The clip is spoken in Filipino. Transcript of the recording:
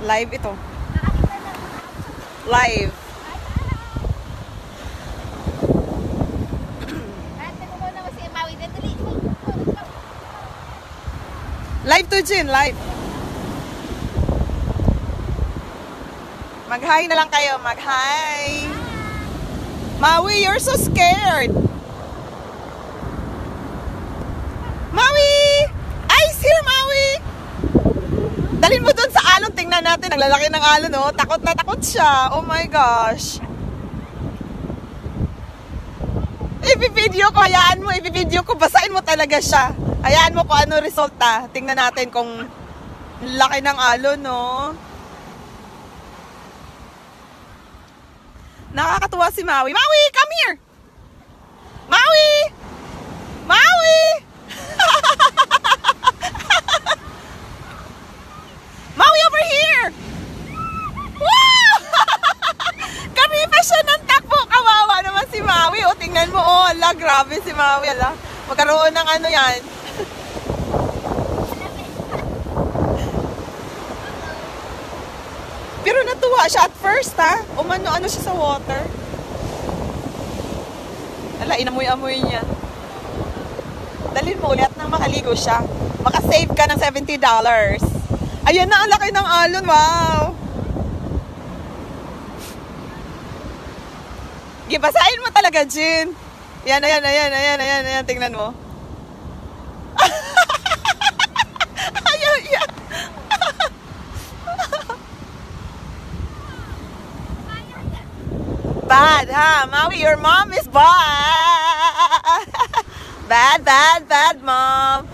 Live ito. Live. Live to Jin, live. Mag-hi na lang kayo, mag-hi. Maui, you're so scared. Maui! Ice here, Maui! Dalhin mo dun sa alon, tingnan natin. Ang lalaki ng alon, oh. Takot na takot siya. Oh my gosh. Ipi-video ko, hayaan mo, ipi-video ko. Basahin mo talaga siya. Hayaan mo kung ano resulta. Tingnan natin kung laki ng alon, no? Nakakatuwa si Maui. Maui, come here! Maui! Maui! Maui, over here! Wow! Kami pa siya ng takbo. Kawawa naman si Maui. O, tingnan mo. Oh, ala, grabe si Maui. Ala, magkaroon ng ano yan. Pero natuwa siya at first, ha? Umano-ano siya sa water. Ala, inamoy-amoy niya. Dalhin mo ulit nang makaligo siya. Makasave ka ng $70. Ayan na, ang laki ng alon. Wow! Gibasahin mo talaga, Jin. Ayan. Tingnan mo. Ayan. Bad, ha? Maui, your mom is bad. Bad, mom.